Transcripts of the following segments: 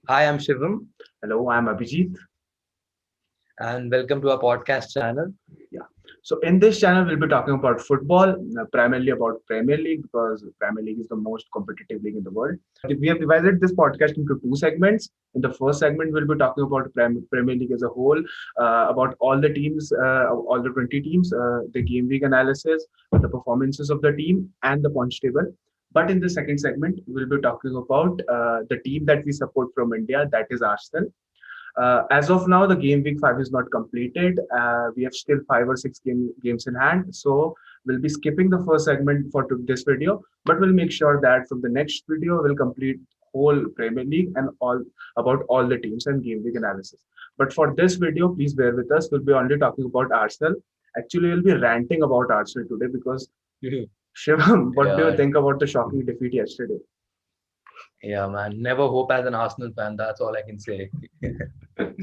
Hi, I'm Shivam, Hello, I'm Abhijit. and welcome to our podcast channel. Yeah. So in this channel, we'll be talking about football, primarily about Premier League because Premier League is the most competitive league in the world. We have divided this podcast into two segments. In the first segment, we'll be talking about Premier League as a whole, about all the teams, all the 20 teams, the game week analysis, the performances of the team, and the points table. But in the second segment, we'll be talking about the team that we support from India, that is Arsenal. As of now, the game week 5 is not completed. We have still 5 or 6 games in hand. So we'll be skipping the first segment for this video, but we'll make sure that from the next video, we'll complete whole Premier League and all about all the teams and game week analysis. But for this video, please bear with us. We'll be only talking about Arsenal. Actually, we'll be ranting about Arsenal today because Shivam, what do you Yeah, think about the shocking defeat yesterday? yeah, man. Never hope as an Arsenal fan. That's all I can say.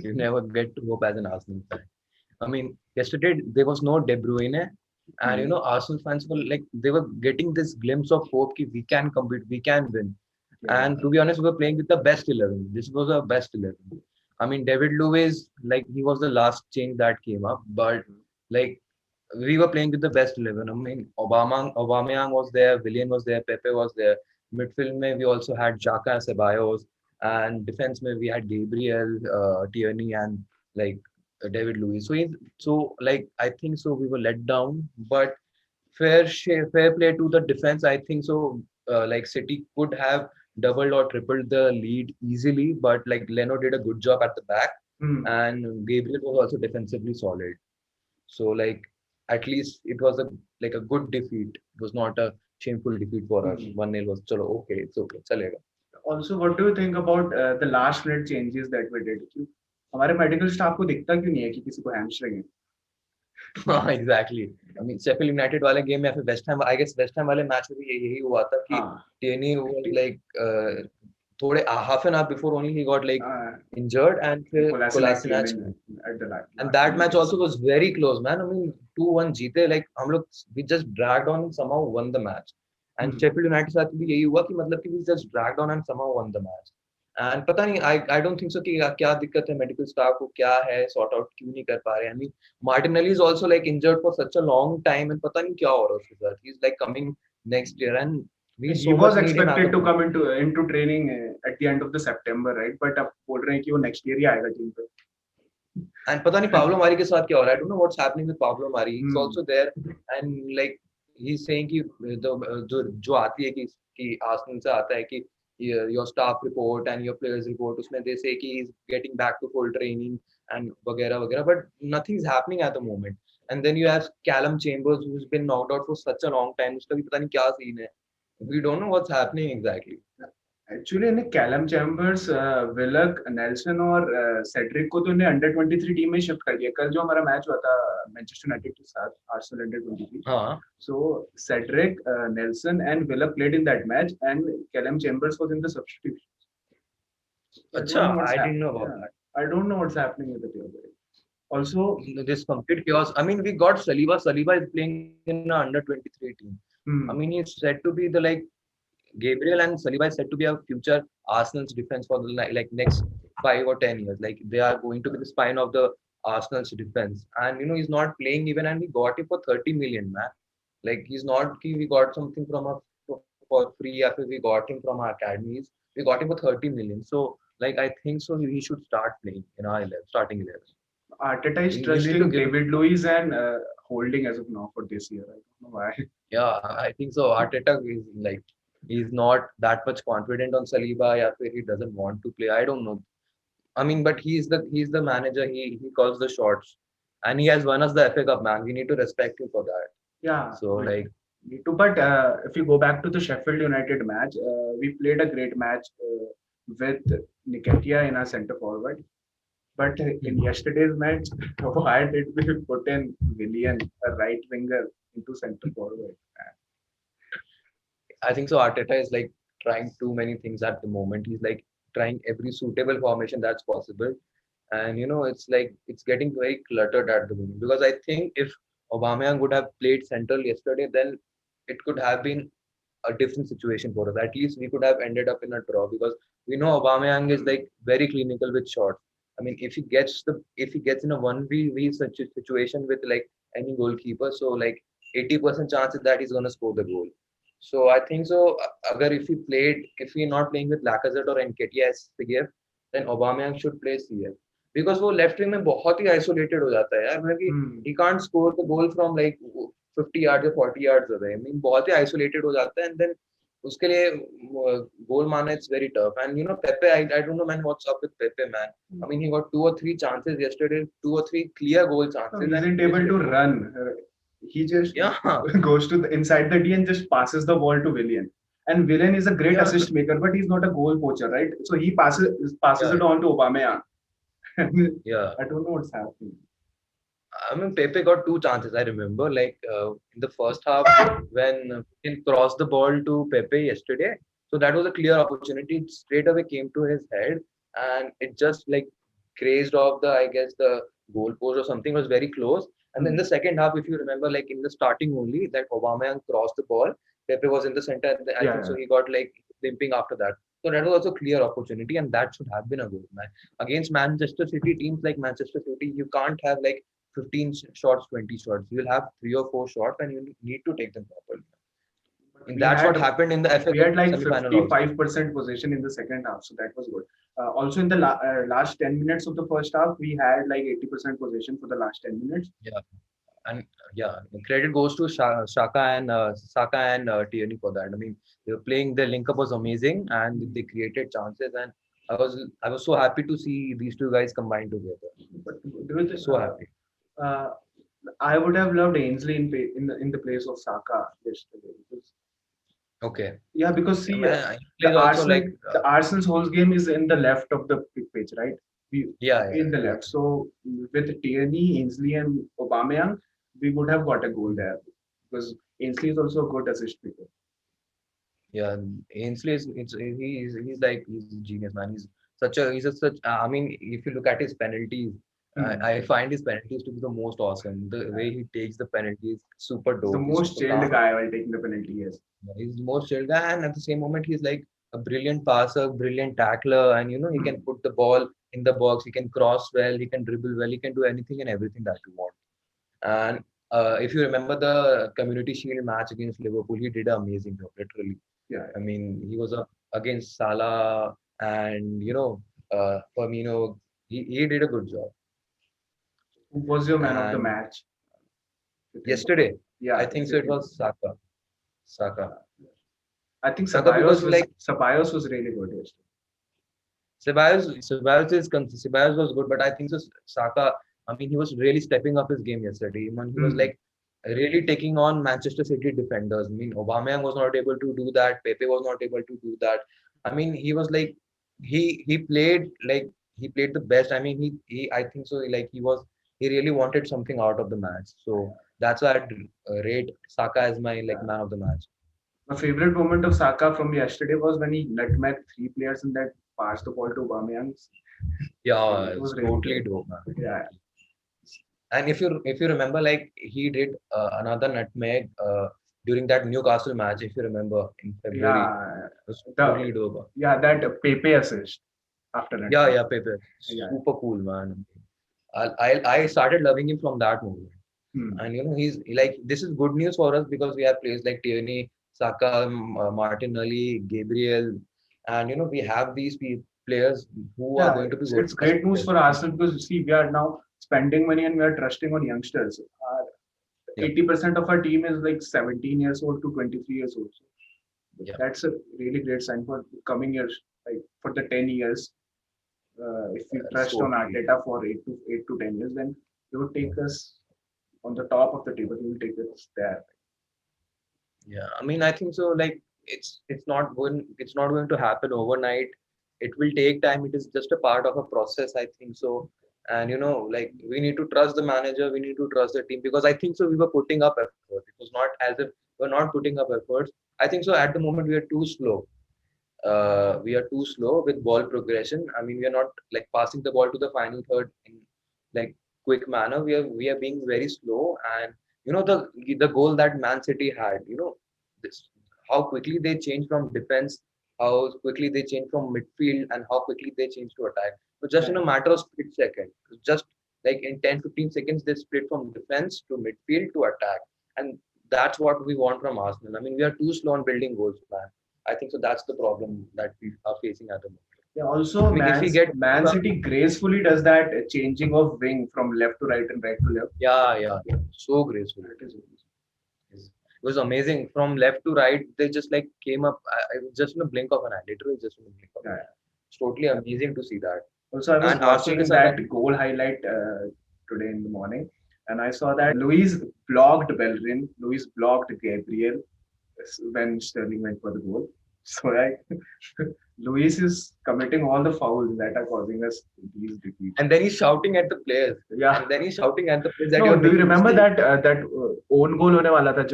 You never get to hope as an Arsenal fan. I mean, yesterday there was no De Bruyne, and Hmm. Arsenal fans were like they were getting this glimpse of hope that we can compete, we can win. Yeah. And to be honest, we were playing with the best 11. This was our best 11. I mean, David Luiz, like he was the last change that came up, but like we were playing with the best 11. I mean, Aubameyang was there, Willian was there, Pepe was there. Midfield, mein, we also had Xhaka and Ceballos, and defense, mein, we had Gabriel, Tierney, and like David Luiz. So I think so. We were let down, but fair play to the defense. I think so. Like City could have doubled or tripled the lead easily, but like Leno did a good job at the back, Hmm. and Gabriel was also defensively solid. So like at least it was a good defeat. It was not a shameful defeat for us. Hmm. 1-0 was chalo okay, it's okay, chalega. Also, what do you think about the last minute changes that we did? कि हमारे medical staff को दिखता क्यों नहीं है कि किसी को हैमस्ट्रिंग है? Exactly. I mean Sheffield United वाले गेम या फिर West Ham I guess West Ham वाले मैच में भी यही हुआ था कि हाँ. टेनी वाज लाइक थोड़े half an hour before only he got like Uh, injured and फिर Kolasinac came Kolasinac in at the and last that minute. match also was very close man. I mean 2-1 जीते like हम लोग we just dragged on and somehow won the match. And Hmm. Sheffield United के साथ भी यही हुआ कि मतलब कि we just dragged on and somehow won the match. And पता नहीं I don't think so कि क्या दिक्कत है मेडिकल स्टाफ को क्या है sort out क्यों नहीं कर पा रहे हैं. I mean Martinelli is also like injured for such a long time and पता नहीं क्या हो रहा है उसके साथ. He's like coming next year and we He so was much need him at expected the to come moment. into training at the end of the September, right? But अब बोल रहे हैं कि वो next year ही आएगा team पे. And पता नहीं पाब्लो मारी के साथ क्या हो रहा है. I don't know what's happening with Pablo Mari. He's Hmm. also there and like he's saying कि जो जो आती है कि आर्सेनल से आता है कि your staff report and your players report उसमें they say कि he's getting back to full training and वगैरह वगैरह but nothing's happening at the moment. And then you have Callum Chambers who's been knocked out for such a long time. उसका भी पता नहीं क्या scene है. We don't know what's happening exactly. Actually इन्हें Callum chambers, विलक, Nelson और Cedric को तो इन्हें अंडर 23 टीम में शिफ्ट कर दिया. कल जो हमारा मैच हुआ था मैनचेस्टर यूनाइटेड के साथ, आर्सेनल अंडर 23. हाँ. So Cedric, Nelson, and Villa played in that match, and Callum Chambers was in the substitution. So I अच्छा, don't know what's I didn't happening. know about Yeah, that. I don't know what's happening with the team. Also, This complete chaos. I mean, we got Saliba. Saliba is playing in the under 23 team. I mean, hmm, he's said to be the like Gabriel and Saliba is said to be a future Arsenal's defense for the like next 5 or 10 years. Like they are going to be the spine of the Arsenal's defense. And he's not playing even, and we got him for 30 million, man. Like he's not. We got something from a for free after we got him from our academies. We got him for 30 million. So like I think so he should start playing in our 11, starting 11. Arteta is We need to trusting give him. David Luiz and Holding as of now for this year. I don't know why. Yeah, I think so. Arteta is like he's not that much confident on Saliba. Yeah, he doesn't want to play. I don't know. I mean, but he's the manager. He calls the shots, and he has won us the FA Cup, man. We need to respect him for that. Yeah, So like, me too. But if you go back to the Sheffield United match, we played a great match with Nketiah in our centre forward. But in yesterday's match, why did we put in Willian, a right winger, into centre forward? I think so. Arteta is like trying too many things at the moment. He's like trying every suitable formation that's possible, and it's like it's getting very cluttered at the moment. Because I think if Aubameyang would have played central yesterday, then it could have been a different situation for us. At least we could have ended up in a draw because we know Aubameyang is like very clinical with shots. I mean, if he gets in a 1v such a situation with like any goalkeeper, so like 80% chances that he's gonna score the goal. So I think so. Agar if we not playing with Lacazette or Nketiah as CF, then Aubameyang should play CF because वो left wing में बहुत ही isolated हो जाता है यार मतलब कि Hmm. he can't score the goal from like 50 yards or 40 yards away. I mean बहुत ही isolated हो जाता है and then उसके लिए goal मारना it's very tough. And you know Pepe, I don't know man what's up with Pepe man. I mean he got 2 or 3 chances yesterday, 2 or 3 clear goal No, chances, he and isn't he just able to let go. run. He just Yeah, goes to the inside the D and just passes the ball to Willian. And Willian is a great yeah, assist maker, but he's not a goal poacher, right? So he passes yeah, it on to Aubameyang. yeah. I don't know what's happening. I mean, Pepe got 2 chances. I remember, like in the first half when he crossed the ball to Pepe yesterday. So that was a clear opportunity. It straight away came to his head, and it just like grazed off the, I guess, the goal post or something. It was very close. And then Hmm. the second half, if you remember, like in the starting only, that Aubameyang crossed the ball. Pepe was in the center. And I Yeah, think so. yeah. He got like limping after that. So that was also clear opportunity, and that should have been a goal, man. Against Manchester City teams like Manchester City, you can't have like 15 shots, 20 shots. You'll have 3 or 4 shots and you need to take them properly. But And that's what happened in the FA we Cup had like semi-final also. 55% possession in the second half, so that was good. Also, in the last 10 minutes of the first half, we had like 80% possession for the last 10 minutes. Yeah. And yeah, credit goes to Saka and Tierney for that. I mean, they were playing, the link up was amazing and they created chances. And I was so happy to see these two guys combined together. But there was, So happy. uh, I would have loved Ainsley in the place of Saka yesterday. Because, Okay. yeah, because I see, mean, he plays also like The Arsenal's whole game is in the left of the pitch, right? We yeah, in the yeah, left. So with Tierney, Ainsley, and Aubameyang, we would have got a goal there because Ainsley is also a good assist maker. yeah. Ainsley is he's like he's a genius man. He's a such. I mean, if you look at his penalties, Hmm. I find his penalties to be the most awesome. The way he takes the penalties, super He's the dope. He's most super chilled calm. guy while taking the penalty. Yes. He's the most chill guy, and at the same moment, he's like a brilliant passer, brilliant tackler, and you know he Hmm. can put the ball in the box. He can cross well. He can dribble well. He can do anything and everything that you want. And if you remember the Community Shield match against Liverpool, he did an amazing job, literally. Yeah. I mean, he was against Salah and Firmino. He did a good job. Who was your man of the And match? You think about? yesterday, Yeah, I think so. It exactly. was Saka. Saka. I think Saka because like Ceballos was really good yesterday. Ceballos was good, but I think so. Saka. I mean, he was really stepping up his game yesterday. I mean, he was Hmm. like really taking on Manchester City defenders. I mean, Aubameyang was not able to do that. Pepe was not able to do that. I mean, he was like he played like he played the best. I mean, he I think so. Like he really wanted something out of the match. So that's why I'd rate Saka as my like Yeah. man of the match. My favorite moment of Saka from yesterday was when he nutmegged three players and that passed the ball to Aubameyang. Yeah, It it's was really totally good. dope, man. Yeah. And if you remember, like he did another nutmeg during that Newcastle match. If you remember in February, Yeah. it was The totally dope. yeah, that Pepe assist after that. Yeah, yeah, Pepe, Yeah. super cool man. I started loving him from that moment. Hmm. And you know, he's like this is good news for us because we have players like Tierney, Saka, Martinelli, Gabriel, and you know we have these players who are Yeah, going to be world it's class great news players. for Arsenal because you see, we are now spending money and we are trusting on youngsters. Our Yeah, 80% of our team is like 17 years old to 23 years old. So yeah, that's a really great sign for coming years, like for the 10 years. If we trust on totally. Arteta for 8 to 10 years, then he would take us on the top of the table. He will take us there. Yeah, I mean, I think so. Like, it's not going to happen overnight. It will take time. It is just a part of a process. I think so. And you know, like we need to trust the manager. We need to trust the team because I think so. We were putting up effort. It was not as if we're not putting up efforts. I think so. At the moment, we are too slow. We are too slow with ball progression. I mean, we are not like passing the ball to the final third in like quick manner. We are being very slow, and you know the goal that Man City had. You know this how quickly they changed from defense how quickly they change from midfield and how quickly they change to attack. So just in Yeah. a matter of split second, just like in 10-15 seconds, they split from defense to midfield to attack. And that's what we want from Arsenal. I mean, we are too slow on building goals, man. I think so. That's the problem that we are facing at the moment. Yeah, also I mean, if we get Man City gracefully does that changing of wing from left to right and right to left. yeah, so graceful. That is It was amazing. From left to right, they just like came up just in a blink of an eye. Literally, just in a blink of an yeah. eye. It's totally amazing to see that. Also, I was And Arsenal watching is like, that goal highlight today in the morning, and I saw that Luis blocked Bellerin, Luis blocked Gabriel when Sterling went for the goal. So like, Luis is committing all the fouls that are causing us these defeats. and then he's shouting at the players. Yeah. And then he's shouting at the players that No, you're do you making remember mistakes. that own goal hone wala tha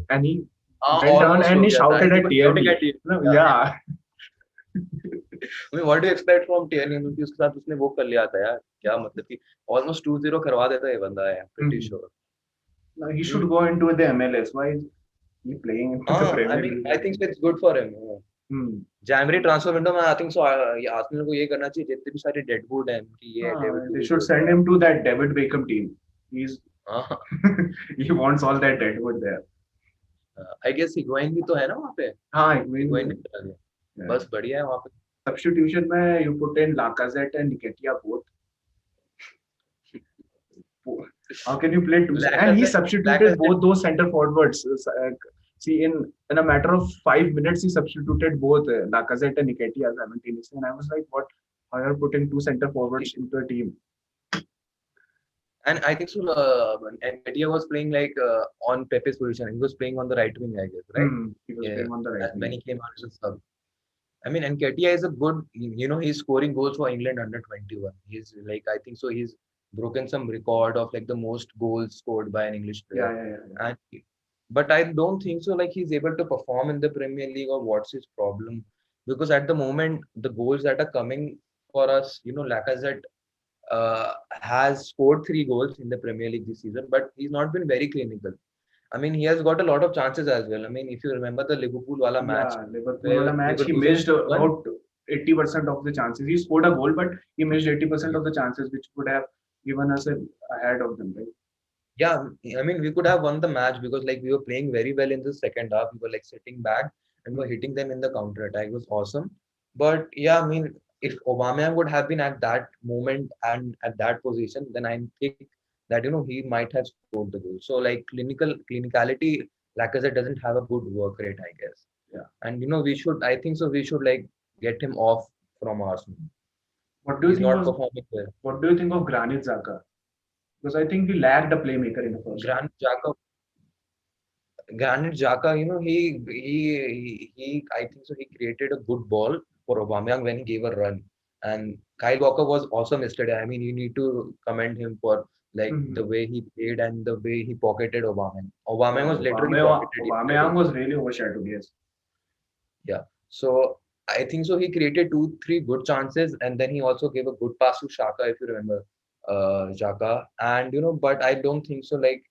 and he went down Almost and हो he गया था. shouted He at was shouting Tierney. at you. No, Yeah. yeah. I mean, what do you expect from Tierney? कि उसके साथ उसने वो कर लिया था यार. क्या मतलब कि almost 2-0 करवा देता है ये बंदा है. Pretty sure. No, he should go into the MLS. Why is he playing in the I Premier mean, League? I think it's good for him. January transfer window में I think so. ये Arsenal को ये करना चाहिए जितने भी सारे deadwood हैं कि ये David They Luiz should हो send गया. him to that David Beckham team. He's हाँ, he wants all that deadwood there. I guess Higuain भी तो है ना वहाँ पे. हाँ, Higuain भी चला गया. yeah. बस बढ़िया है वहाँ पे. Substitution में you put in Lacazette and Nketiah both. How can you play two? And he substituted both those center forwards. See, in a matter of 5 minutes, he substituted both Lacazette and Nketiah simultaneously. And I was like, what? How are you putting two center forwards into a team? And I think so. Nketiah was playing like on Pepe's position. He was playing on the right wing, I guess, right? He was playing on the right When wing. he came out as a sub. I mean, Nketiah is a good. He's scoring goals for England under 21. He's like, I think so. He's broken some record of like the most goals scored by an English player. Yeah. And but I don't think so. Like he's able to perform in the Premier League, or what's his problem? Because at the moment, the goals that are coming for us, Lacazette has scored 3 goals in the Premier League this season, but he's not been very clinical. I mean, he has got a lot of chances as well. I mean, if you remember the Liverpool wala match, Liverpool wala match, he missed about 80% of the chances. He scored a goal, but he missed 80% of the chances, which could have given us ahead of them, right? Yeah, I mean, we could have won the match because like we were playing very well in the second half. We were like sitting back and were hitting them in the counter attack. It was awesome. But yeah, I mean, if Aubameyang would have been at that moment and at that position, then I think that he might have scored the goal. So like clinicality, Lacazette doesn't have a good work rate, I guess. Yeah. And I think so. We should like get him off from Arsenal. What do you He's think? not performing well. What do you think of Granit Xhaka? Because I think we lacked a playmaker in the first. Granit Xhaka, he I think so. He created a good ball for Aubameyang when he gave a run, and Kyle Walker was awesome yesterday. I mean, you need to commend him for like the way he played and the way he pocketed Aubameyang. Aubameyang was literally pocketed. Aubameyang was really overshadowed, yes. Yeah. So I think so. He created 2-3 good chances, and then he also gave a good pass to Xhaka, if you remember, Xhaka. And but I don't think so. Like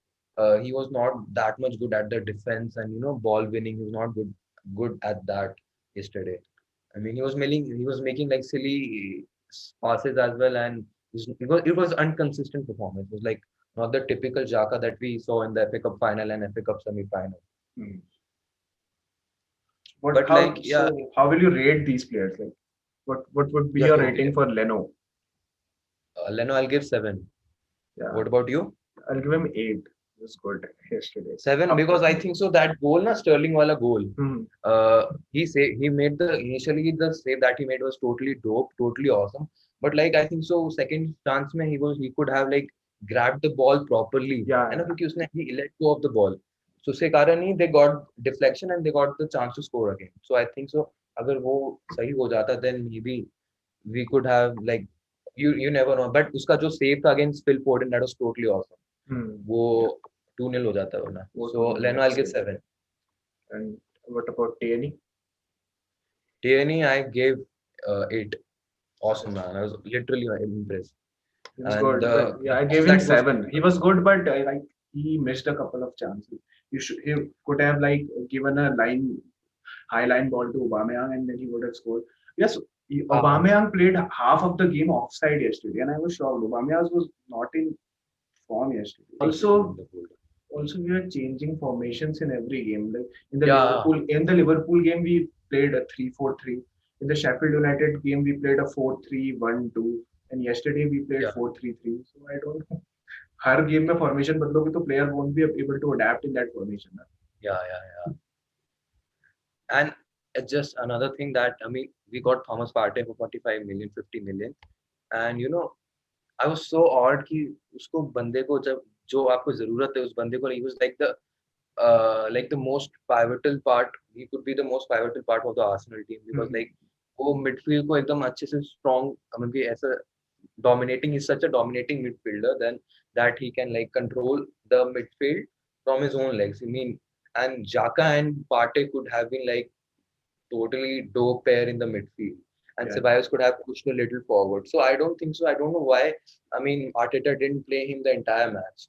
he was not that much good at the defense and ball winning. He was not good at that yesterday. I mean, he was making like silly passes as well, and it was inconsistent performance. It was like not the typical Xhaka that we saw in the FA Cup final and FA Cup semi-final. But how will you rate these players? Like, what would be your rating for Leno? Leno, I'll give 7. Yeah. What about you? I'll give him 8. It was good yesterday. 7 because I think so that goal, Sterling wala goal. He made initially the save that he made was totally dope, totally awesome. But like I think so, second chance mein he could have like grabbed the ball properly. Yeah. And because he let go of the ball. So उसके कारण ही they got deflection and they got the chance to score again. So I think so अगर वो सही हो जाता then maybe we could have like you never know. But उसका जो save था against Phil Foden, that was totally awesome. वो 2-0 हो जाता वरना. So Leno, I'll give 7. And what about Tierney? Tierney, I gave 8. Awesome, man. I was literally impressed. He was good. I gave him 7. He was good, but he missed a couple of chances. He could have like given a line high line ball to Aubameyang, and then he would have scored. Yes, Uh, Aubameyang played half of the game offside yesterday, and I was shocked. Aubameyang was not in form yesterday. in Also, the world. also we are changing formations in every game. Like Yeah, In the Liverpool game, we played a 3-4-3. In the Sheffield United game, we played a 4-3-1-2. And yesterday we played yeah, 4-3-3. So I don't know. हर game में formation बदलोगे तो player won't be able to adapt in that formation ना. yeah. And just another thing that I mean, we got Thomas Partey for 45 million, 50 million, and I was so odd कि उसको बंदे को जब जो आपको जरूरत है उस बंदे को he was like the most pivotal part. He could be the most pivotal part of the Arsenal team because like वो midfield को एकदम अच्छे से strong. I mean, ऐसा dominating. He's such a dominating midfielder then that he can like control the midfield from his own legs. I mean, and Xhaka and Partey could have been like totally dope pair in the midfield. And Yeah. Ceballos could have pushed a little forward. So I don't think so. I don't know why. I mean, Arteta didn't play him the entire match.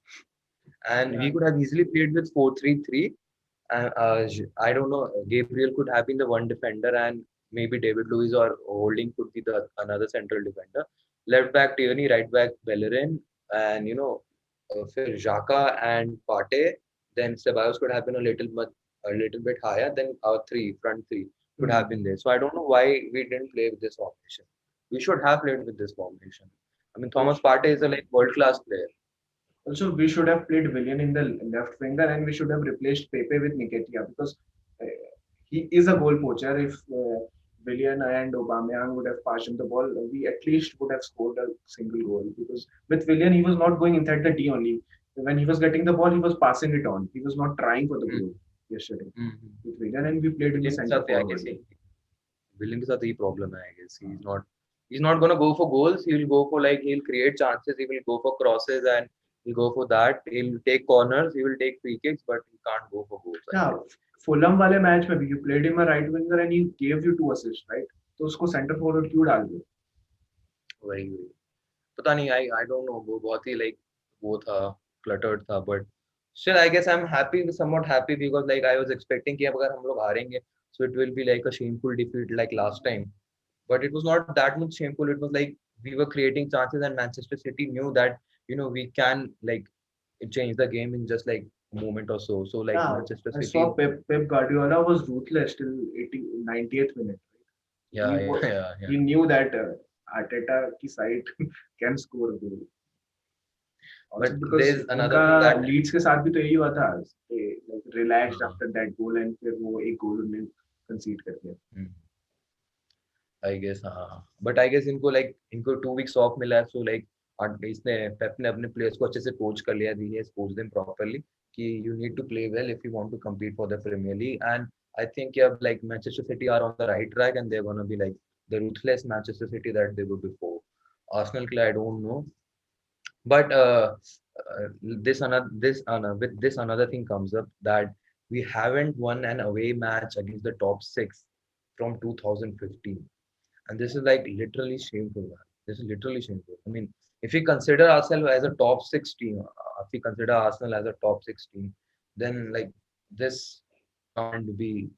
And Yeah. we could have easily played with 4-3-3. I don't know. Gabriel could have been the one defender, and maybe David Luiz or Holding could be the another central defender. Left back Tierney, right back Bellerin, and फिर Xhaka and Partey. Then Ceballos could have been a little bit higher. Then our front three could have been there. So I don't know why we didn't play with this formation. We should have played with this formation. I mean, Thomas Partey is a like world class player. Also, we should have played Willian in the left winger, and we should have replaced Pepe with Nketiah because uh, he is a goal poacher. If Willian and Aubameyang would have passed him the ball, we at least would have scored a single goal. Because with Willian, he was not going inside the D only. When he was getting the ball, he was passing it on. He was not trying for the goal yesterday Mm-hmm. with Willian, and we played in the विलियन के center साथ I forward. guess विलियन के साथ यही problem है I guess he's not gonna go for goals. He will go for like he'll create chances. He will go for crosses and he'll go for that. He'll take corners. He will take free kicks, but he can't go for goals. I Yeah, guess. Fulham वाले match में भी you played him a right winger and he gave you 2 assists, right? तो उसको center forward क्यों डाल दिया? वही पता नहीं I don't know वो बहुत ही like वो था cluttered था but still I guess I'm happy somewhat happy because like I was expecting कि अब अगर हम लोग हारेंगे so it will be like a shameful defeat like last time but it was not that much shameful. It was like we were creating chances and Manchester City knew that we can like change the game in just like a moment or so. So like Yeah, Manchester I City, saw Pep Guardiola was ruthless till 80, 90th minute. yeah, yeah, yeah, yeah. He knew that Arteta की side can score a goal. Also But because there's another उनका thing that Leeds के साथ भी तो यही हुआ था. They like relaxed uh, after that goal and फिर वो एक goal उन्होंने concede कर दिया. I guess but I guess इनको 2 weeks off मिला है so like इसने पेप ने अपने प्लेयर्स को अच्छे से कोच कर लिया. He has coached them properly कि you need to play well if you want to compete for the Premier League and I think yeah like Manchester City are on the right track and they're gonna be like the ruthless Manchester City that they were before. Arsenal के लिए I don't know but with this another thing comes up that we haven't won an away match against the top six from 2015 and this is like literally shameful man. This is literally shameful. I mean if we consider ourselves as a top six team if we consider Arsenal as a top six team then like this can't be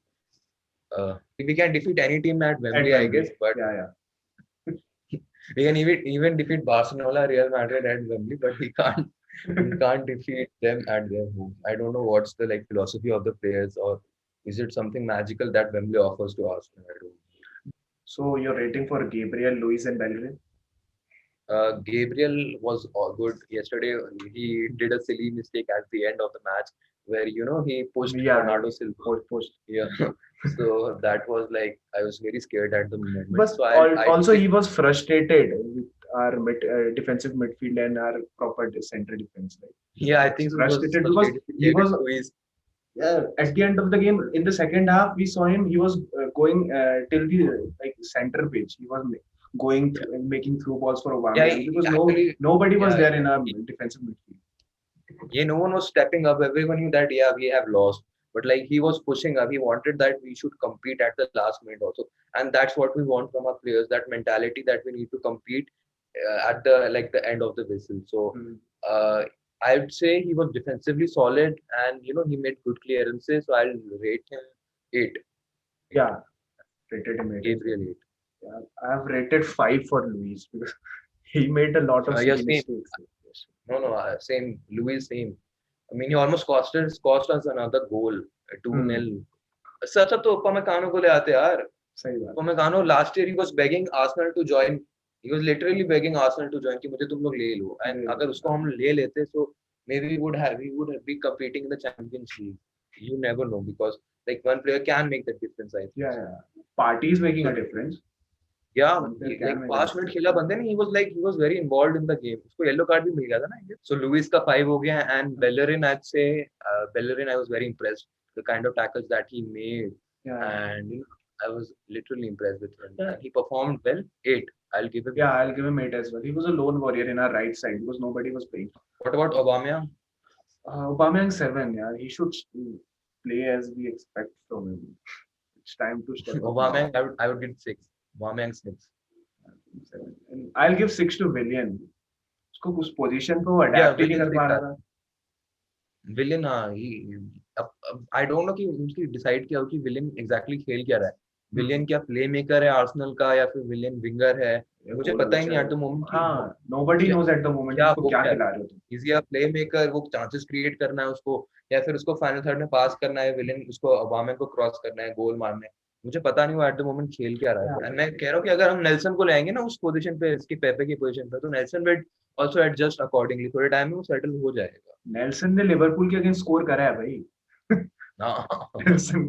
we can defeat any team at At Wembley I guess Wembley. but Yeah. we can even defeat Barcelona, Real Madrid at Wembley, but we can't defeat them at their home. I don't know what's the like philosophy of the players, or is it something magical that Wembley offers to Arsenal? I don't know. So you're rating for Gabriel, Luis, and Bellerin? Gabriel was all good yesterday. He did a silly mistake at the end of the match where he pushed Yeah, Bernardo Silva. post. Yeah, so that was like I was very scared at the moment. But So I also did, he was frustrated with our defensive midfield and our proper center defense. Right? yeah I He was think it was frustrated because frustrated with he David was Luiz. at the end of the game in the second half we saw him. He was going till the like center pitch. He was going Yeah, making through balls for yeah. Aubameyang because Actually, nobody was yeah, there in yeah. our defensive midfield. Yeah, no one was stepping up. Everyone knew that yeah, we have lost. But like he was pushing up. He wanted that we should compete at the last minute also, and that's what we want from our players. That mentality that we need to compete at the end of the whistle. So Mm. uh, I would say he was defensively solid, and he made good clearances. So I'll rate him 8. Yeah, rated him 8. Gabriel 8. Yeah, I've rated 5 for Luis because he made a lot of Yeah, silly same. mistakes. Yes. No, same. Luis, same. I mean, he almost cost us another goal, 2-0. अच्छा तो Upamecano को ले आते यार. सही बात. Upamecano last year he was begging Arsenal to join. He was literally begging Arsenal to join कि मुझे तुम लोग ले लो. And अगर उसको हम ले लेते so maybe we would have been competing in the Champions League. You never know because like one player can make the difference. I think. Yeah. Party is making a difference. Yeah, One player can like make a 5 minute difference. खेला बंदे ने. He was very involved in the game. उसको yellow card भी मिल गया था ना. So Luis का 5 हो गया and Bellerin I'd say Bellerin I was very impressed the kind of tackles that he made. Yeah. And you know, I was literally impressed with him. And he performed well. 8. I'll give him. Yeah, I'll give him 8 as well. He was a lone warrior in our right side because nobody was playing. What about Aubameyang? Aubameyang 7. Yeah, he should play as we expect from him. It's time to step up. Aubameyang, I would give 6. Aubameyang 6. 7. And I'll give 6 to Willian. उसको उस position को adapt ही नहीं कर पा रहा था. विलियन I don't know कि उसकी डिसाइड किया हो कि विलियन एग्जैक्टली खेल क्या रहा है. विलियन क्या प्ले मेकर है आर्सेनल का या फिर विलियन विंगर है मुझे पता ही नहीं एट द मोमेंट. हाँ, nobody knows at the moment उसको क्या खिला रहे हो तुम. इज या प्ले मेकर वो चांसेस क्रिएट करना है उसको या फिर उसको फाइनल थर्ड में पास करना है विलियन उसको ओबामा को क्रॉस करना है गोल मारना है. मुझे पता नहीं वो एट द मोमेंट खेल क्या रहा है. एंड मैं कह रहा हूँ कि अगर हम नेल्सन को लाएंगे ना उस पोजीशन पे इसकी पेपे की पोजीशन पे तो Nelson will also adjust accordingly. थोड़े टाइम में वो सेटल हो जाएगा. नेल्सन ने लिवरपूल के अगेंस्ट स्कोर करा है भाई. Nelson.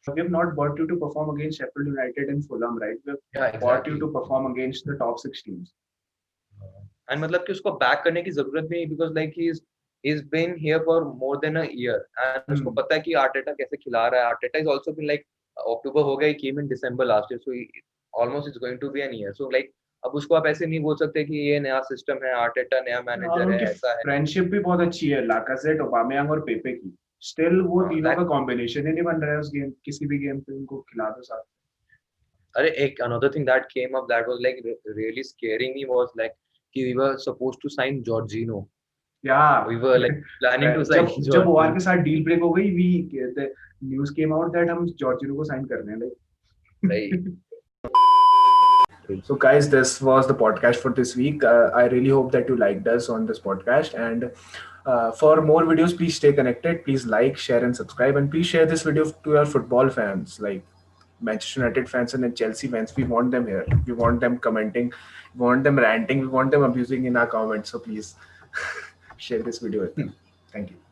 We have not bought you to perform against Sheffield United and Fulham, right? We have bought you to perform against the top 6 teams. And मतलब कि उसको बैक करने की जरूरत नहीं because like he's been here for more than a year and उसको पता है कि आर्टेटा कैसे खिला रहा है. Arteta is also been like अक्टूबर हो गया. He came in December last year, so almost it's going to be an year. So like अब उसको आप ऐसे नहीं बोल सकते कि ये नया सिस्टम है आर्टेटा नया मैनेजर है ऐसा है. फ्रेंडशिप भी बहुत अच्छी है लाकाजेट ओबामेयांग और पेपे की. स्टिल वो तीनों का कॉम्बिनेशन ही नहीं बन रहा है उस गेम किसी भी गेम पे उनको खिला दो साथ. अरे एक another thing that came up that was like really scaring me was like कि we were supposed to sign Jorginho. Yeah, we were like planning to sign Jorginho. जब ओआर के साथ डील ब्रेक हो गई the news came out that हम Jorginho को sign कर रहे हैं like. So guys, this was the podcast for this week. I really hope that you liked us on this podcast and for more videos please stay connected. Please like, share and subscribe and please share this video to your football fans like Manchester United fans and Chelsea fans. We want them here. We want them commenting. We want them ranting. We want them abusing in our comments. So please share this video with them. Thank you.